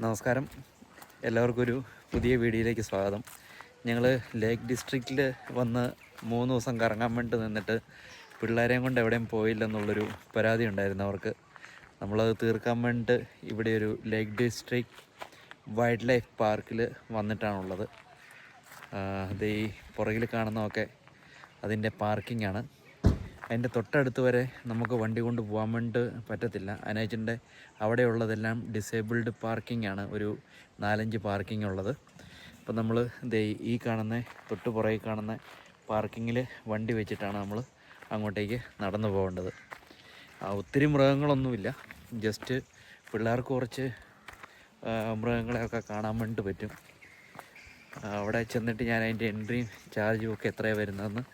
നമസ്കാരം, എല്ലാവർക്കും ഒരു പുതിയ വീഡിയോയിലേക്ക് സ്വാഗതം. ഞങ്ങൾ ലേക്ക് ഡിസ്ട്രിക്റ്റിൽ വന്ന് 3 ദിവസം കറങ്ങാൻ വേണ്ടി നിന്നിട്ട് പിള്ളേരെയും കൊണ്ട് എവിടെയും പോയില്ലെന്നുള്ളൊരു പരാതി ഉണ്ടായിരുന്നു അവർക്ക്. നമ്മളത് തീർക്കാൻ വേണ്ടി ഇവിടെ ഒരു ലേക്ക് ഡിസ്ട്രിക്റ്റ് വൈൽഡ് ലൈഫ് പാർക്കിൽ വന്നിട്ടാണുള്ളത്. അത് ഈ പുറകിൽ കാണുന്നതൊക്കെ അതിൻ്റെ പാർക്കിംഗ് ആണ്. അതിൻ്റെ തൊട്ടടുത്ത് വരെ നമുക്ക് വണ്ടി കൊണ്ട് പോകാൻ വേണ്ടി പറ്റത്തില്ല. അനേജൻ്റെ അവിടെയുള്ളതെല്ലാം ഡിസേബിൾഡ് പാർക്കിംഗ് ആണ്, ഒരു 4-5 പാർക്കിംഗ് ഉള്ളത്. അപ്പോൾ നമ്മൾ ഈ കാണുന്ന തൊട്ട് പുറകിൽ കാണുന്ന പാർക്കിങ്ങിൽ വണ്ടി വെച്ചിട്ടാണ് നമ്മൾ അങ്ങോട്ടേക്ക് നടന്നു പോകേണ്ടത്. ഒത്തിരി മൃഗങ്ങളൊന്നുമില്ല, ജസ്റ്റ് പിള്ളേർക്ക് കുറച്ച് മൃഗങ്ങളെയൊക്കെ കാണാൻ വേണ്ടി പറ്റും. അവിടെ ചെന്നിട്ട് ഞാൻ അതിൻ്റെ എൻട്രിയും ചാർജും ഒക്കെ എത്രയാണ് വരുന്നതെന്ന്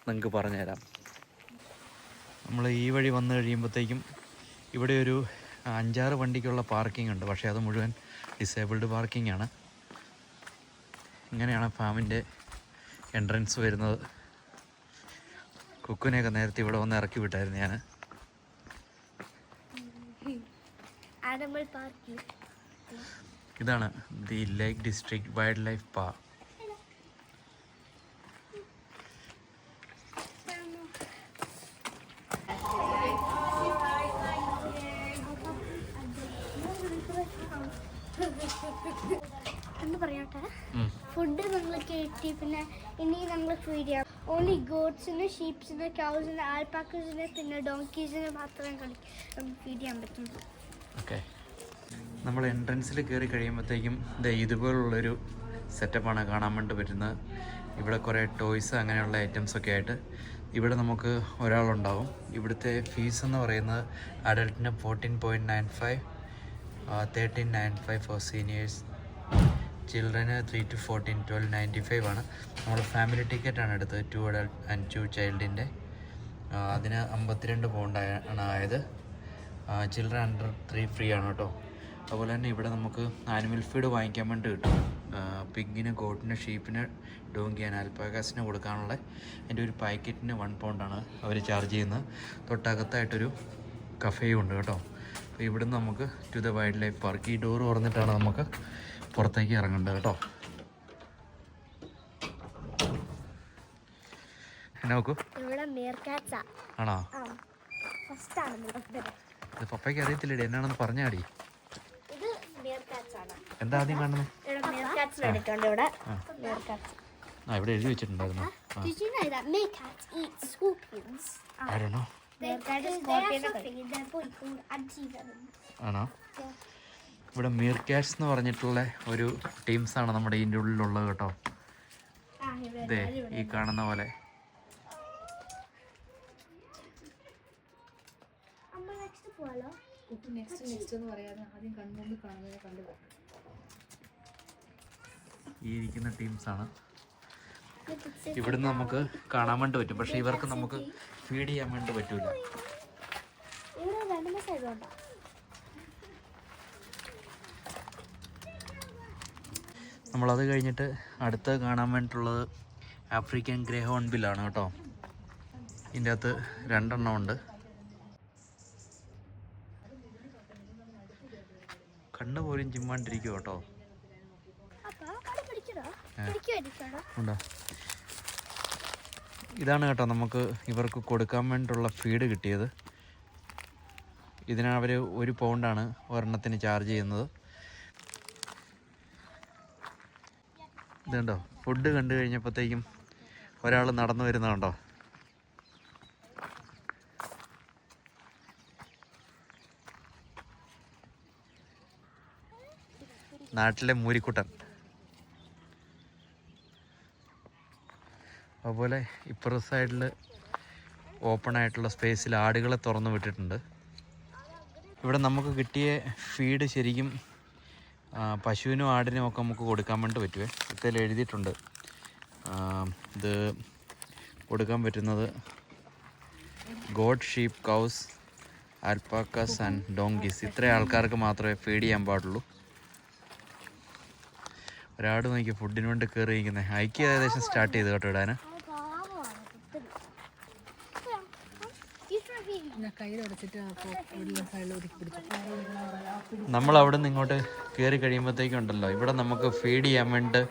നിങ്ങൾക്ക് പറഞ്ഞുതരാം. നമ്മൾ ഈ വഴി വന്നു കഴിയുമ്പോഴത്തേക്കും ഇവിടെ ഒരു 5-6 വണ്ടിക്കുള്ള പാർക്കിംഗ് ഉണ്ട്, പക്ഷേ അത് മുഴുവൻ ഡിസേബിൾഡ് പാർക്കിംഗ് ആണ്. ഇങ്ങനെയാണ് ഫാമിൻ്റെ എൻട്രൻസ് വരുന്നത്. കുക്കുനെയൊക്കെ നേരത്തെ ഇവിടെ വന്ന് ഇറക്കി വിട്ടായിരുന്നു ഞാൻ. ഇതാണ് the lake district wild life park. എന്ന് പറയട്ടെ, ഫുഡ് നമ്മൾ കയറ്റി, പിന്നെ ഇനി നമ്മൾ ഫീഡ് ചെയ്യാം. ഓൺലി ഗോഡ്സിന്, ഷീപ്സിന്, കൗസിന്, ആൽപാക്കസിന്, പിന്നെ ഡോങ്കീസിന് മാത്രമേ ഫീഡ് ചെയ്യാൻ പറ്റുള്ളൂ. ഓക്കെ, നമ്മൾ എൻട്രൻസിൽ കയറി കഴിയുമ്പോഴത്തേക്കും ഇതുപോലുള്ളൊരു സെറ്റപ്പാണ് കാണാൻ വേണ്ടി പറ്റുന്നത്. ഇവിടെ കുറേ ടോയ്സ് അങ്ങനെയുള്ള ഐറ്റംസൊക്കെ ആയിട്ട് ഇവിടെ നമുക്ക് ഒരാളുണ്ടാവും. ഇവിടുത്തെ ഫീസ് എന്ന് പറയുന്നത് അഡൽട്ടിന് 14.95, 13.95 ഫോർ സീനിയേഴ്സ്, ചിൽഡ്രന് 3 to 14 12.95 ആണ്. നമ്മൾ ഫാമിലി ടിക്കറ്റാണ് എടുത്തത്, 2 adult and 2 ചൈൽഡിൻ്റെ. അതിന് 52 പൗണ്ട് ആണ് ആയത്. ചിൽഡ്രൻ അണ്ടർ 3 ഫ്രീ ആണ് കേട്ടോ. അതുപോലെ തന്നെ ഇവിടെ നമുക്ക് ആനിമൽ ഫീഡ് വാങ്ങിക്കാൻ വേണ്ടി കിട്ടും. പിഗിന്, ഗോട്ടിന്, ഷീപ്പിന്, ഡോങ്കി ആൻഡ് ആൽപാക്കാസിന് കൊടുക്കാനുള്ള അതിൻ്റെ ഒരു പാക്കറ്റിന് 1 പൗണ്ടാണ് അവർ ചാർജ് ചെയ്യുന്നത്. തൊട്ടകത്തായിട്ടൊരു കഫേയും ഉണ്ട് കേട്ടോ. അപ്പോൾ ഇവിടുന്ന് നമുക്ക് to the wildlife park, ഈ ഡോറ് തുറന്നിട്ടാണ് നമുക്ക് പുറത്തേക്ക് ഇറങ്ങേണ്ടത് കേട്ടോ. എന്നാ നോക്കൂ, ആണോ? ഇത് പപ്പയ്ക്ക് അറിയത്തില്ലേ, എന്നാണെന്ന് പറഞ്ഞാടി. എന്താ ആദ്യം കാണുന്നത്? ഇവിടെ എഴുതി വെച്ചിട്ടുണ്ടായിരുന്നു. ആണോ? ഇവിടെ മീർക്കാറ്റ്സ് എന്ന് പറഞ്ഞിട്ടുള്ള ഒരു ടീംസാണ് നമ്മുടെ ഇതിൻ്റെ ഉള്ളിലുള്ളത് കേട്ടോ. ഇതേ ഈ കാണുന്ന പോലെ. ഈ ഇരിക്കുന്ന ടീംസാണ്. ഇവിടുന്ന് നമുക്ക് കാണാൻ വേണ്ടി പറ്റും, പക്ഷെ ഇവർക്ക് നമുക്ക് ഫീഡ് ചെയ്യാൻ വേണ്ടി പറ്റൂല. നമ്മളത് കഴിഞ്ഞിട്ട് അടുത്ത് കാണാൻ വേണ്ടിയിട്ടുള്ളത് ആഫ്രിക്കൻ ഗ്രേ ഹോൺബില്ലാണ് കേട്ടോ. ഇതിൻ്റെ അകത്ത് 2 എണ്ണം ഉണ്ട്. കണ്ണ് പോലും ചിമ്മാണ്ടിരിക്കും കേട്ടോ. ഉണ്ടോ? ഇതാണ് കേട്ടോ നമുക്ക് ഇവർക്ക് കൊടുക്കാൻ വേണ്ടിയിട്ടുള്ള ഫീഡ് കിട്ടിയത്. ഇതിന് അവർ 1 പൗണ്ടാണ് ഒരെണ്ണത്തിന് ചാർജ് ചെയ്യുന്നത്. ഇതുണ്ടോ, ഫുഡ് കണ്ടു കഴിഞ്ഞപ്പോഴത്തേക്കും ഒരാൾ നടന്നു വരുന്നതുണ്ടോ? നാട്ടിലെ മൂരിക്കുട്ടൻ. അതുപോലെ ഇപ്പുറ സൈഡിൽ ഓപ്പൺ ആയിട്ടുള്ള സ്പേസിൽ ആടുകളെ തുറന്നു വിട്ടിട്ടുണ്ട്. ഇവിടെ നമുക്ക് കിട്ടിയ ഫീഡ് ശരിക്കും പശുവിനും ആടിനും ഒക്കെ നമുക്ക് കൊടുക്കാൻ വേണ്ടി പറ്റുമേ. ഇതിൽ എഴുതിയിട്ടുണ്ട് ഇത് കൊടുക്കാൻ പറ്റുന്നത് goat, sheep, cows, alpacas and donkeys. ഇത്രയും ആൾക്കാർക്ക് മാത്രമേ ഫീഡ് ചെയ്യാൻ പാടുള്ളൂ. ഒരാട് നോക്കി ഫുഡിന് വേണ്ടി കയറി ഇരിക്കുന്നത്. ഐക്യ ഏകദേശം സ്റ്റാർട്ട് ചെയ്ത് കേട്ടോ ഇടാൻ. നമ്മൾ അവിടെ നിന്ന് ഇങ്ങോട്ട് കയറി കഴിയുമ്പോഴത്തേക്കും ഉണ്ടല്ലോ, ഇവിടെ നമുക്ക് ഫീഡ് ചെയ്യാൻ വേണ്ടി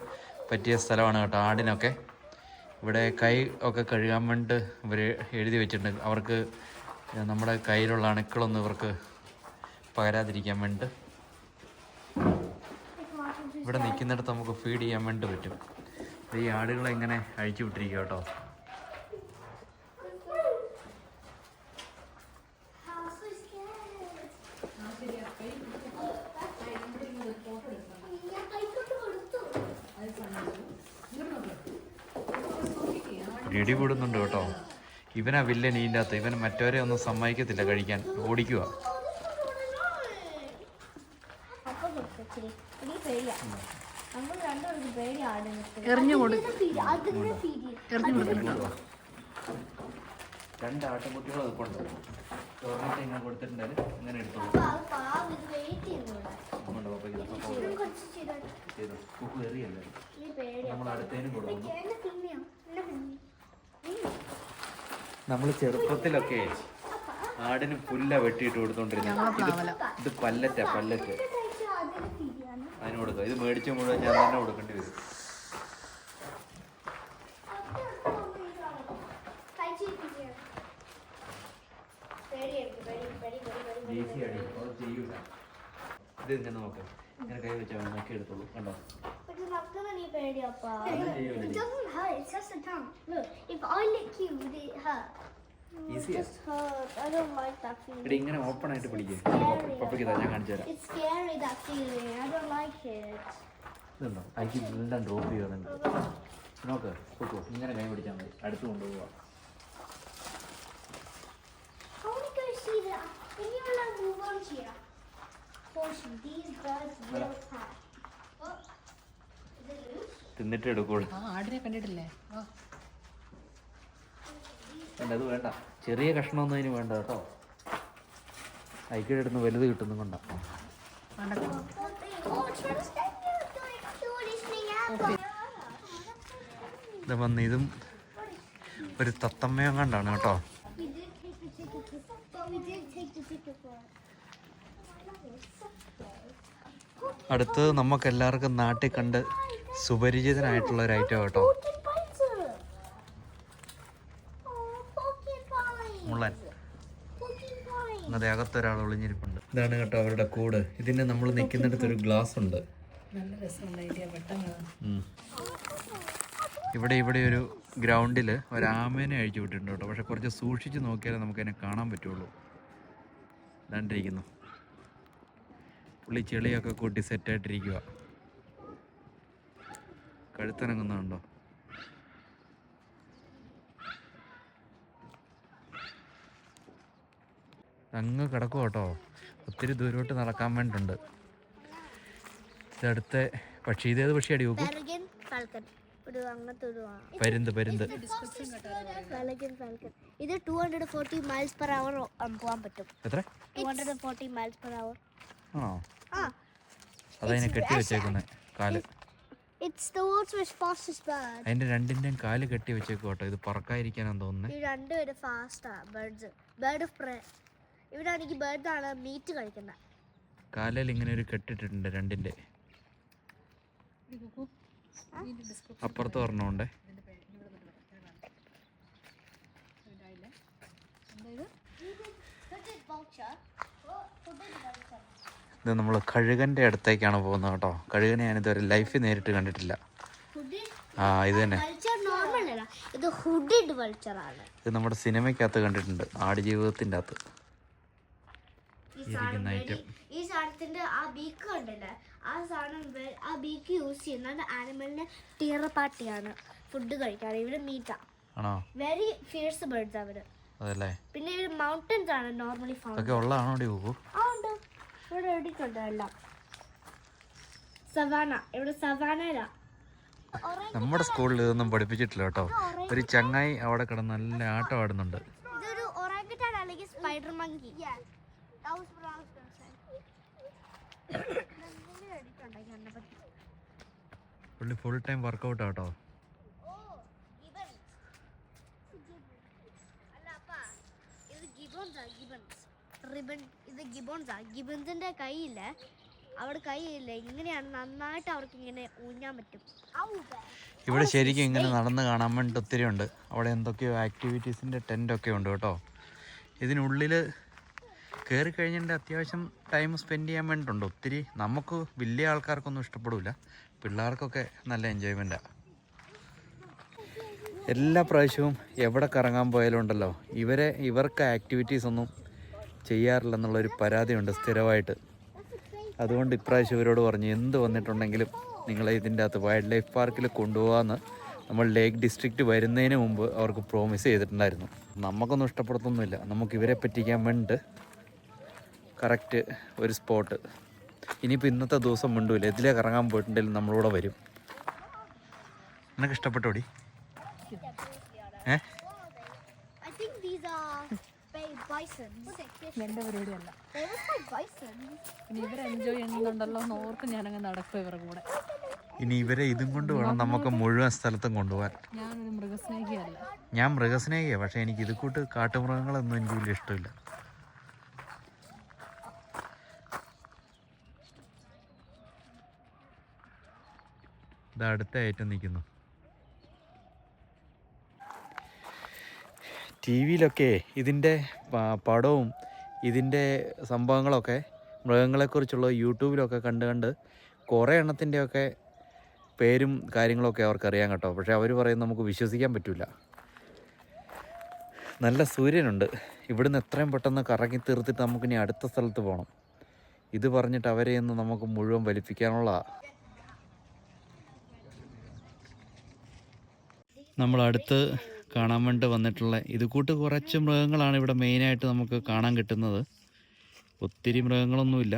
പറ്റിയ സ്ഥലമാണ് കേട്ടോ ആടിനൊക്കെ. ഇവിടെ കൈ ഒക്കെ കഴുകാൻ വേണ്ടി ഇവർ എഴുതി വെച്ചിട്ടുണ്ട്, അവർക്ക് നമ്മുടെ കയ്യിലുള്ള അണുക്കളൊന്നും ഇവർക്ക് പകരാതിരിക്കാൻ വേണ്ടി. ഇവിടെ നിൽക്കുന്നിടത്ത് നമുക്ക് ഫീഡ് ചെയ്യാൻ വേണ്ടി പറ്റും. ഈ ആടുകളെ ഇങ്ങനെ അഴിച്ചു വിട്ടിരിക്കുക കേട്ടോ. ഇടി കൂടുന്നുണ്ട് കേട്ടോ. ഇവനാ വില്ലൻ ഇതിൻ്റെ അകത്ത്. ഇവൻ മറ്റവരെ ഒന്നും സമ്മതിക്കത്തില്ല കഴിക്കാൻ, ഓടിക്കുക. രണ്ട് ആട്ടുകുട്ടികൾ നിൽപ്പുണ്ട്. ചോറിനൊക്കെ ഇങ്ങനെ കൊടുത്തിട്ടുണ്ടായിരുന്നു, ഇങ്ങനെ എടുത്തോളൂ. കുക്ക് കയറിയല്ലേ, നമ്മൾ അടുത്തേനും കൊടുക്കുന്നു. നമ്മൾ ചെറുപ്പത്തിലൊക്കെ ആടിന് പുല്ല വെട്ടിയിട്ട് കൊടുത്തോണ്ടിരുന്നത്. ഇത് പല്ലറ്റ് അതിന് കൊടുക്കുക. ഇത് മേടിച്ച് മുഴുവൻ ഞാൻ തന്നെ കൊടുക്കേണ്ടി വരും. ഇത് ഇങ്ങനെ നോക്ക്, ഇങ്ങനെ കൈ വെച്ചാൽ നോക്കി എടുത്തോളൂ. കണ്ടോ, ഇങ്ങനെ ഓപ്പൺ ആയിട്ട് പിടിക്കുക. പപ്പയ്ക്ക് ഞാൻ കാണിച്ചു തരാം. ഇതുണ്ടോ, അതിക്ക് എല്ലാം ഡ്രോപ്പ് ചെയ്യുന്നുണ്ട്. നോക്ക്, നോക്കൂ, ഇങ്ങനെ കൈ പിടിച്ചാൽ മതി, അടുത്ത് കൊണ്ടുപോവാ. തിന്നിട്ട് എടുക്കുള്ളൂ. ആടിനെ കണ്ടിട്ടില്ലേ? അത് വേണ്ട, ചെറിയ കഷ്ണമൊന്നും അതിന് വേണ്ട കേട്ടോ. അയക്കിടെടുന്ന് വലുത് കിട്ടുന്നു കൊണ്ടാ. ഇത് വന്ന് ഇതും ഒരു തത്തമ്മയം കണ്ടാണ് കേട്ടോ. അടുത്ത് നമുക്ക് എല്ലാവർക്കും നാട്ടിൽ കണ്ട് സുപരിചിതനായിട്ടുള്ള ഒരു ഐറ്റം കേട്ടോ, മുള്ളൻ. അതെ, അകത്തൊരാൾ ഒളിഞ്ഞിരിപ്പുണ്ട്. ഇതാണ് കേട്ടോ അവരുടെ കൂട്. ഇതിന് നമ്മൾ നിൽക്കുന്നിടത്തൊരു ഗ്ലാസ് ഉണ്ട്. ഇവിടെ ഒരു ഗ്രൗണ്ടിൽ ഒരാമേനെ അഴിച്ചു വിട്ടിട്ടുണ്ട് കേട്ടോ. പക്ഷെ കുറച്ച് സൂക്ഷിച്ച് നോക്കിയാലേ നമുക്കതിനെ കാണാൻ പറ്റുള്ളൂ. ഇതാണ്ടിരിക്കുന്നു, പുള്ളി ചെളിയൊക്കെ കൂട്ടി സെറ്റായിട്ടിരിക്കുക. കഴുത്തനങ്ങുന്നുണ്ടോ? അങ്ങ് കിടക്കും കേട്ടോ. ഒത്തിരി ദൂരോട്ട് നടക്കാൻ വേണ്ടിട്ടുണ്ട്. ഇതടുത്ത പക്ഷി. ഇതേത് പക്ഷിയാടി നോക്കും? പരുന്ത്. ഇത് 240 miles per hour പോകാൻ പറ്റും. എത്ര? 240 miles per hour. ആണോ? അതതിനെ കെട്ടി വെച്ചേക്കുന്നത് കാല്. It's the world's fastest bird. അതിന്റെ രണ്ടിന്റെയും കാല് കെട്ടി വെച്ചേക്കും കേട്ടോ. ഇത് പറക്കാതിരിക്കാനാന്ന് തോന്നുന്നത്. ഈ രണ്ടുപേരും ഫാസ്റ്റാ ബേർഡ്സ്. Bird of prey. ഇവിടാണെങ്കിൽ ബേർഡ് ആണ് മീറ്റ് കഴിക്കുന്നത്. കാലിൽ ഇങ്ങനെ ഒരു കെട്ടിട്ടിട്ടുണ്ട് രണ്ടിന്റെ. അപ്പുറത്ത് പറഞ്ഞോണ്ടേ. ഇത് നമ്മൾ കഴുകൻ്റെ അടുത്തേക്കാണ് പോകുന്നത് കേട്ടോ. കഴുകനെ ഞാനിതുവരെ ലൈഫിൽ നേരിട്ട് കണ്ടിട്ടില്ല. ഇത് തന്നെ. ഇത് നമ്മുടെ സിനിമയ്ക്കകത്ത് കണ്ടിട്ടുണ്ട്, ആടുജീവിതത്തിൻ്റെ അകത്ത് ഇരിക്കുന്ന ഐറ്റം. ഈ സാധനത്തിന്റെ ആ ബീക്ക് കണ്ടില്ലേ, ആ സാധനം ആ ബീക്ക് യൂസ് ചെയ്യുന്നത് ആനിമലിന്റെ ടീറ പാർട്ടിയാണ് ഫുഡ് കഴിക്കാൻ. ഇവര് മീറ്റാ. ആണോ? വെരി ഫിയർസ് ബേർഡ്സ് അവര്. അതല്ലേ. പിന്നെ ഇവര് മൗണ്ടൻസ് ആണ് നോർമലി ഫൗണ്ട്. അതൊക്കെ ഉള്ളതാണോ? ഇവിടെ എവിടെയുണ്ട് എല്ലാം. സവാന. ഇവിടെ സവാനയിലാ. നമ്മുടെ സ്കൂളിൽ ഇതൊന്നും പഠിപ്പിച്ചിട്ടില്ല കേട്ടോ. ഒരു ചങ്ങായി അവിടെ കിടന്ന് നല്ല ആട്ടം ആടുന്നുണ്ട്. ഇതൊരു ഒറാങ്ങുട്ടാൻ അല്ലെങ്കിൽ സ്പൈഡർ മങ്കി. പുള്ളി ഫുൾ ടൈം വർക്കൗട്ട് ആട്ടോ. ഗിബൺസിന്റെ കയ്യില് അവിടെ കൈയില്ല, ഇങ്ങനെയാണ് നന്നായിട്ട് അവർക്ക് ഇങ്ങനെ ഊഞ്ഞാൻ പറ്റും. ഇവിടെ ശരിക്കും ഇങ്ങനെ നടന്ന് കാണാൻ വേണ്ടി ഒത്തിരി ഉണ്ട്. അവിടെ എന്തൊക്കെയോ ആക്ടിവിറ്റീസിൻ്റെ ടെൻ്റൊക്കെ ഉണ്ട് കേട്ടോ. ഇതിനുള്ളിൽ കയറി കഴിഞ്ഞിട്ട് അത്യാവശ്യം ടൈം സ്പെൻഡ് ചെയ്യാൻ വേണ്ടിയിട്ടുണ്ട്. ഒത്തിരി നമുക്ക് വലിയ ആൾക്കാർക്കൊന്നും ഇഷ്ടപ്പെടില്ല, പിള്ളേർക്കൊക്കെ നല്ല എൻജോയ്മെൻറ്റാണ്. എല്ലാ പ്രാവശ്യവും എവിടെ കറങ്ങാൻ പോയാലും ഉണ്ടല്ലോ, ഇവർക്ക് ആക്ടിവിറ്റീസ് ഒന്നും ചെയ്യാറില്ലെന്നുള്ളൊരു പരാതിയുണ്ട് സ്ഥിരമായിട്ട്. അതുകൊണ്ട് ഇപ്രാവശ്യം ഇവരോട് പറഞ്ഞു, എന്ത് വന്നിട്ടുണ്ടെങ്കിലും നിങ്ങളെ ഇതിൻ്റെ അകത്ത് വൈൽഡ് ലൈഫ് പാർക്കിൽ കൊണ്ടുപോകാമെന്ന് നമ്മൾ ലേക്ക് ഡിസ്ട്രിക്റ്റ് വരുന്നതിന് മുമ്പ് അവർക്ക് പ്രോമിസ് ചെയ്തിട്ടുണ്ടായിരുന്നു. നമുക്കൊന്നും ഇഷ്ടപ്പെടുത്തൊന്നുമില്ല, നമുക്ക് ഇവരെ പറ്റിക്കാൻ വേണ്ടിയിട്ട് കറക്റ്റ് ഒരു സ്പോട്ട്. ഇനിയിപ്പോൾ ഇന്നത്തെ ദിവസം മിണ്ടൂല്ല, ഇതിലേ കറങ്ങാൻ പോയിട്ടുണ്ടെങ്കിലും നമ്മളൂടെ വരും. നിനക്ക് ഇഷ്ടപ്പെട്ടോടി? എൻ്റെ പരിപാടിയല്ല. ഇനി ഇവരെ എൻജോയ് ചെയ്യുന്നുണ്ടല്ലോ എന്ന് ഓർത്ത് ഞാനങ്ങ് നടക്കും ഇവരുടെ കൂടെ. ഇനി ഇവരെ ഇതും കൊണ്ട് വേണം നമുക്ക് മുഴുവൻ സ്ഥലത്തും കൊണ്ടുപോകാൻ. ഞാനൊരു മൃഗസ്നേഹിയല്ല. ഞാൻ മൃഗസ്നേഹിയാണ്, പക്ഷേ എനിക്ക് ഇത് കൂട്ട് കാട്ടുമൃഗങ്ങളൊന്നും എനിക്ക് വലിയ ഇഷ്ടമില്ല. ഇത് അടുത്ത ഐറ്റം നിൽക്കുന്നു. ടി വിയിലൊക്കെ ഇതിൻ്റെ പടവും ഇതിൻ്റെ സംഭവങ്ങളൊക്കെ മൃഗങ്ങളെക്കുറിച്ചുള്ള യൂട്യൂബിലൊക്കെ കണ്ട് കുറേ എണ്ണത്തിൻ്റെയൊക്കെ പേരും കാര്യങ്ങളൊക്കെ അവർക്കറിയാം കേട്ടോ. പക്ഷേ അവർ പറയും നമുക്ക് വിശ്വസിക്കാൻ പറ്റില്ല. നല്ല സൂര്യനുണ്ട്, ഇവിടുന്ന് എത്രയും പെട്ടെന്ന് കറങ്ങി തീർത്തിട്ട് നമുക്കിനി അടുത്ത സ്ഥലത്ത് പോകണം. ഇത് പറഞ്ഞിട്ട് അവരെ ഒന്ന് നമുക്ക് മുഴുവൻ വലിപ്പിക്കാനുള്ള നമ്മളടുത്ത് കാണാൻ വേണ്ടി വന്നിട്ടുള്ള ഇത് കൂട്ട് കുറച്ച് മൃഗങ്ങളാണ് ഇവിടെ മെയിനായിട്ട് നമുക്ക് കാണാൻ കിട്ടുന്നത്. ഒത്തിരി മൃഗങ്ങളൊന്നുമില്ല.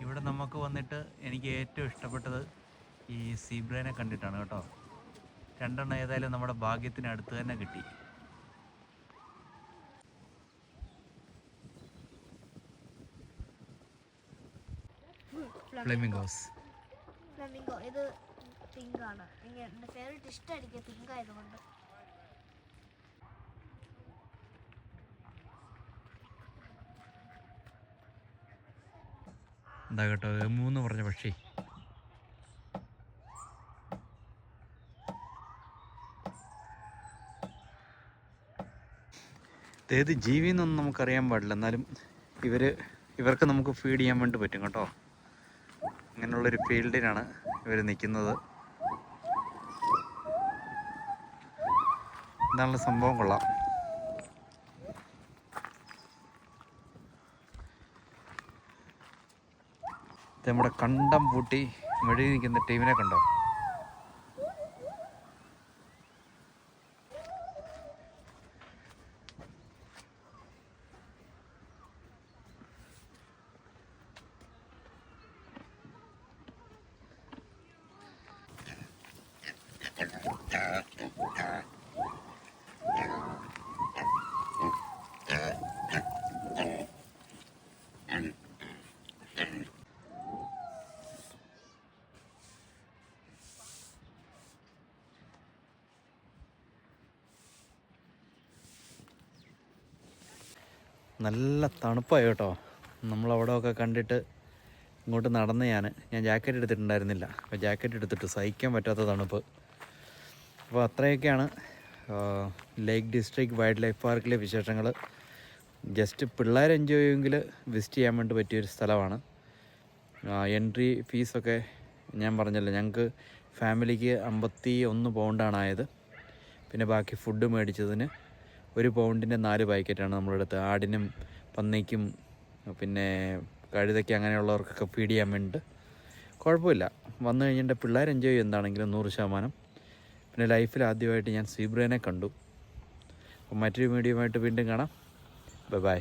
ഇവിടെ നമുക്ക് വന്നിട്ട് എനിക്ക് ഏറ്റവും ഇഷ്ടപ്പെട്ടത് ഈ സീബ്രേനെ കണ്ടിട്ടാണ് കേട്ടോ. രണ്ടെണ്ണം ഏതായാലും നമ്മുടെ ഭാഗ്യത്തിന് അടുത്ത് തന്നെ കിട്ടി. ഫ്ലെമിംഗോസ്. ഫ്ലെമിംഗോ ഇത് പിങ്കാണ്. എൻ്റെ ഫേവറേറ്റ് ഇഷ്ടമായിരിക്കും പിങ്ക് ആയതുകൊണ്ട്. എന്താ കേട്ടോ മൂന്ന് പറഞ്ഞ പക്ഷി. ഏത് ജീവിന്നൊന്നും നമുക്കറിയാൻ പാടില്ല, എന്നാലും ഇവർക്ക് നമുക്ക് ഫീഡ് ചെയ്യാൻ വേണ്ടി പറ്റും കേട്ടോ. അങ്ങനെയുള്ളൊരു ഫീൽഡിലാണ് ഇവർ നിൽക്കുന്നത്. ഇതാണുള്ള സംഭവം, കൊള്ളാം. നമ്മുടെ കണ്ടം പൂട്ടി മെഴുകി നിൽക്കുന്ന ടീമിനെ കണ്ടോ? നല്ല തണുപ്പായി കേട്ടോ. നമ്മളവിടെയൊക്കെ കണ്ടിട്ട് ഇങ്ങോട്ട് നടന്ന് ഞാൻ ജാക്കറ്റ് എടുത്തിട്ടുണ്ടായിരുന്നില്ല. അപ്പോൾ ജാക്കറ്റ് എടുത്തിട്ട് സഹിക്കാൻ പറ്റാത്ത തണുപ്പ്. അപ്പോൾ അത്രയൊക്കെയാണ് ലേക്ക് ഡിസ്ട്രിക്റ്റ് വൈൽഡ് ലൈഫ് പാർക്കിലെ വിശേഷങ്ങൾ. ജസ്റ്റ് പിള്ളേർ എൻജോയ് ചെയ്യുമെങ്കിൽ വിസിറ്റ് ചെയ്യാൻ വേണ്ടി പറ്റിയൊരു സ്ഥലമാണ്. എൻട്രി ഫീസൊക്കെ ഞാൻ പറഞ്ഞല്ലോ, ഞങ്ങൾക്ക് ഫാമിലിക്ക് 51 പൗണ്ടാണ് ആയത്. പിന്നെ ബാക്കി ഫുഡ് മേടിച്ചതിന് 1 പൗണ്ടിൻ്റെ 4 പാക്കറ്റാണ് നമ്മളെടുത്ത്. ആടിനും പന്നിക്കും പിന്നെ കഴുതയ്ക്ക് അങ്ങനെയുള്ളവർക്കൊക്കെ ഫീഡ് ചെയ്യാൻ വേണ്ടിയിട്ട് കുഴപ്പമില്ല. വന്നു കഴിഞ്ഞിട്ട് പിള്ളേർ എൻജോയ് ചെയ്യും എന്താണെങ്കിലും 100%. പിന്നെ ലൈഫിൽ ആദ്യമായിട്ട് ഞാൻ സീബ്രേനെ കണ്ടു. അപ്പം മറ്റൊരു വീഡിയോയുമായിട്ട് വീണ്ടും കാണാം. Bye bye.